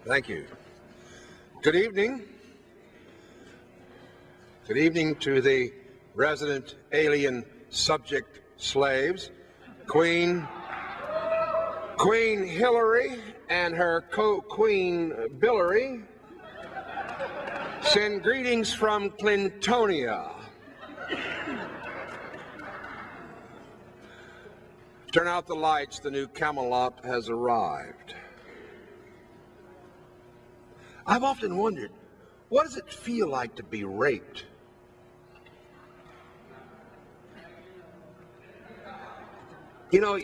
Thank you. Good evening. Good evening to the resident alien subject slaves, Queen Hillary and her co-queen Billary. Send greetings from Clintonia. Turn out the lights, the new Camelot has arrived. I've often wondered, what does it feel like to be raped? You know,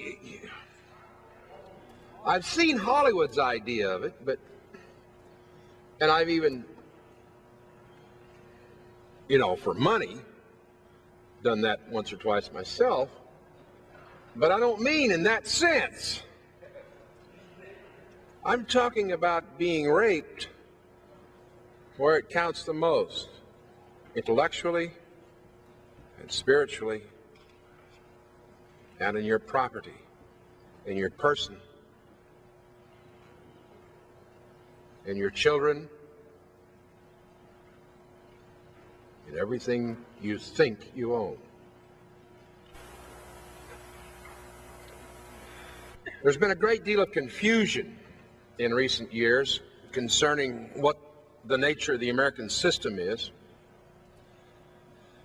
I've seen Hollywood's idea of it, and I've even, for money, done that once or twice myself, but I don't mean in that sense. I'm talking about being raped where it counts the most, intellectually and spiritually, and in your property, in your person, in your children, in everything you think you own. There's been a great deal of confusion in recent years concerning what the nature of the American system is.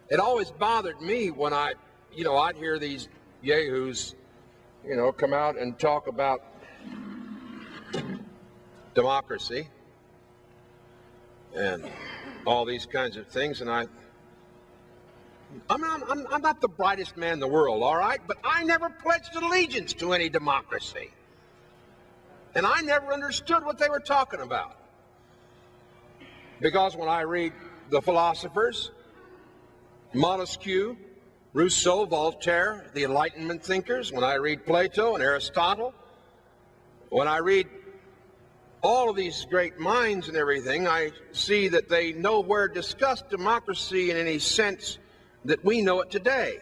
It always bothered me when I'd hear these yahoos, come out and talk about democracy and all these kinds of things, and I'm not the brightest man in the world, all right, but I never pledged allegiance to any democracy, and I never understood what they were talking about. Because when I read the philosophers, Montesquieu, Rousseau, Voltaire, the Enlightenment thinkers, when I read Plato and Aristotle, when I read all of these great minds and everything, I see that they nowhere discuss democracy in any sense that we know it today.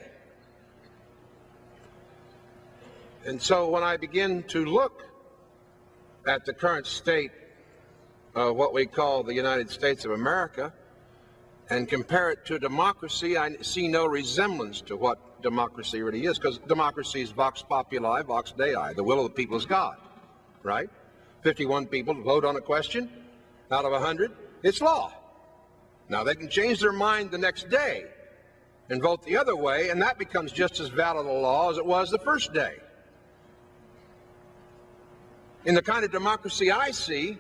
And so when I begin to look at the current state of what we call the United States of America and compare it to democracy, I see no resemblance to what democracy really is, because democracy is vox populi, vox dei. The will of the people is God, right? 51 people vote on a question out of 100, it's law. Now they can change their mind the next day and vote the other way, and that becomes just as valid a law as it was the first day. In the kind of democracy I see,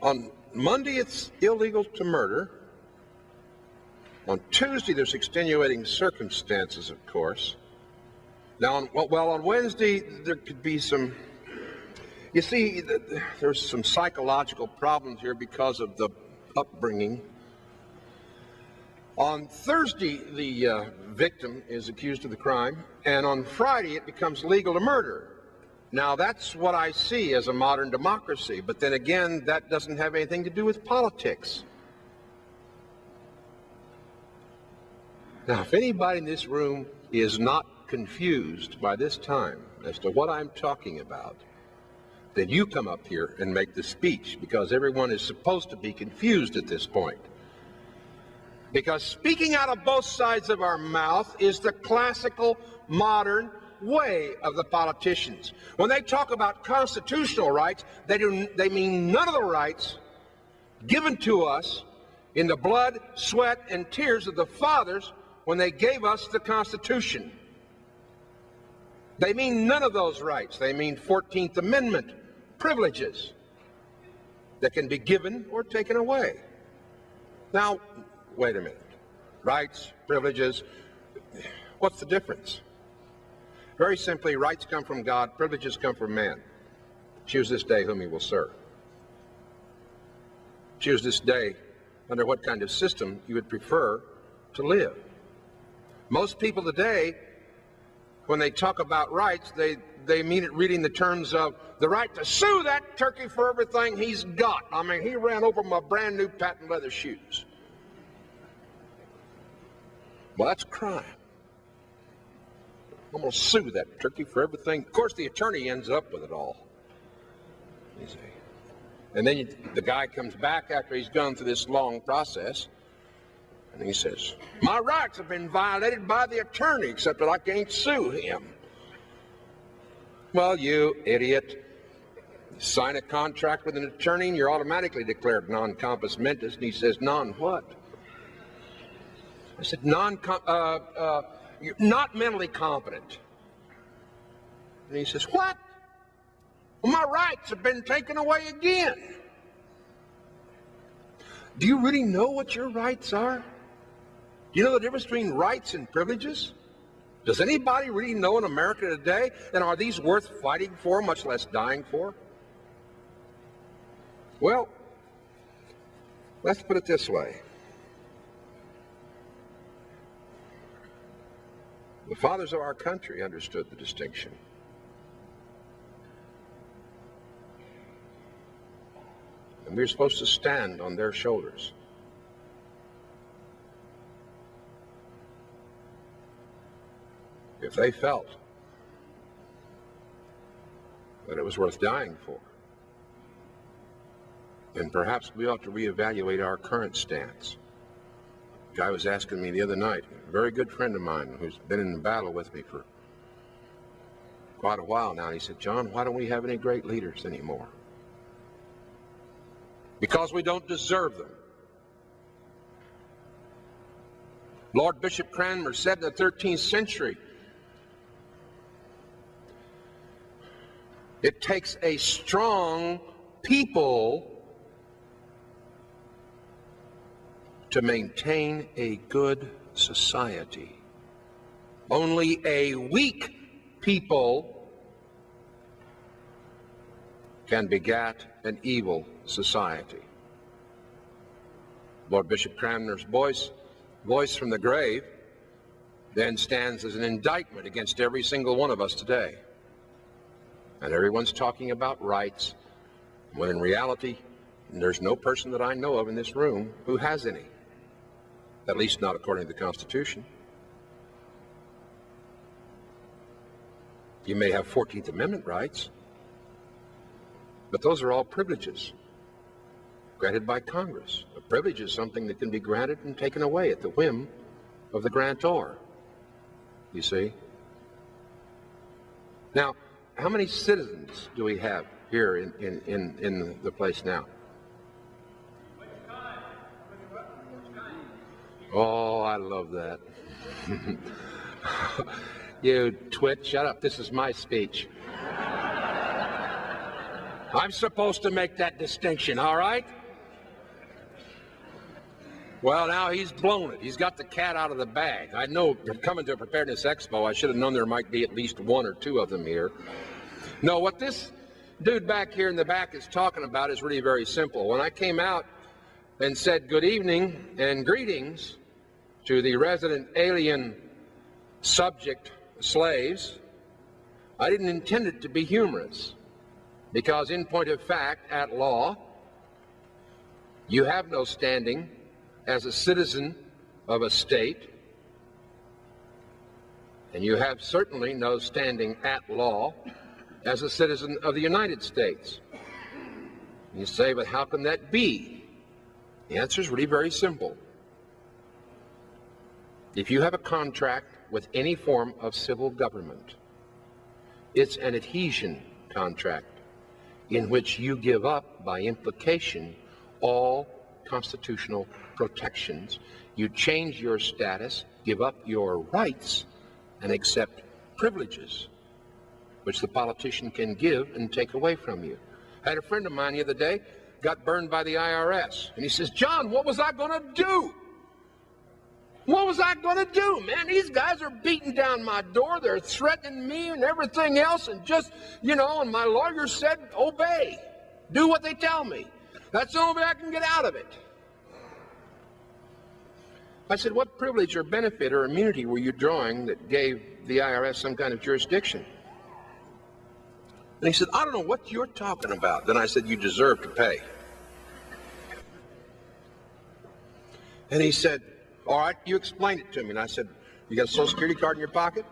on Monday it's illegal to murder. On Tuesday there's extenuating circumstances, of course. Now, on Wednesday there could be some, you see, there's some psychological problems here because of the upbringing. On Thursday the victim is accused of the crime, and on Friday it becomes legal to murder. Now, that's what I see as a modern democracy, but then again, that doesn't have anything to do with politics. Now, if anybody in this room is not confused by this time as to what I'm talking about, then you come up here and make the speech, because everyone is supposed to be confused at this point. Because speaking out of both sides of our mouth is the classical modern way of the politicians. When they talk about constitutional rights, they mean none of the rights given to us in the blood, sweat, and tears of the fathers when they gave us the Constitution. They mean none of those rights. They mean 14th Amendment privileges that can be given or taken away. Now, wait a minute. Rights, privileges, what's the difference? Very simply, rights come from God, privileges come from man. Choose this day whom you will serve. Choose this day under what kind of system you would prefer to live. Most people today, when they talk about rights, they mean it really in the terms of the right to sue that turkey for everything he's got. I mean, he ran over my brand new patent leather shoes. Well, that's crime. I'm going to sue that turkey for everything. Of course, the attorney ends up with it all. You see. And then the guy comes back after he's gone through this long process, and he says, my rights have been violated by the attorney, except that I can't sue him. Well, you idiot. Sign a contract with an attorney and you're automatically declared non compos mentis. And he says, non what? I said, you're not mentally competent. And he says, what? Well, my rights have been taken away again. Do you really know what your rights are? Do you know the difference between rights and privileges? Does anybody really know in America today? And are these worth fighting for, much less dying for? Well, let's put it this way. The fathers of our country understood the distinction. And we're supposed to stand on their shoulders. If they felt that it was worth dying for, then perhaps we ought to reevaluate our current stance. A guy was asking me the other night, a very good friend of mine who's been in the battle with me for quite a while now, and he said, John, why don't we have any great leaders anymore? Because we don't deserve them. Lord Bishop Cranmer said in the 13th century, it takes a strong people to maintain a good society. Only a weak people can begat an evil society. Lord Bishop Cranmer's voice from the grave then stands as an indictment against every single one of us today. And everyone's talking about rights, when in reality, there's no person that I know of in this room who has any. At least not according to the Constitution. You may have 14th Amendment rights, but those are all privileges granted by Congress. A privilege is something that can be granted and taken away at the whim of the grantor, you see. Now, how many citizens do we have here in the place now? Oh, I love that. You twit, shut up. This is my speech. I'm supposed to make that distinction, all right? Well, now he's blown it. He's got the cat out of the bag. I know, coming to a preparedness expo, I should have known there might be at least one or two of them here. No, what this dude back here in the back is talking about is really very simple. When I came out and said good evening and greetings to the resident alien subject slaves, I didn't intend it to be humorous, because in point of fact, at law, you have no standing as a citizen of a state, and you have certainly no standing at law as a citizen of the United States. You say, but how can that be? The answer is really very simple. If you have a contract with any form of civil government, it's an adhesion contract in which you give up, by implication, all constitutional protections. You change your status, give up your rights, and accept privileges, which the politician can give and take away from you. I had a friend of mine the other day, got burned by the IRS, and he says, John, what was I going to do? What was I going to do, man? These guys are beating down my door. They're threatening me and everything else, and just, you know, and my lawyer said, obey. Do what they tell me. That's the only way I can get out of it. I said, what privilege or benefit or immunity were you drawing that gave the IRS some kind of jurisdiction? And he said, I don't know what you're talking about. Then I said, you deserve to pay. And he said, all right, you explain it to me. And I said, you got a Social Security card in your pocket?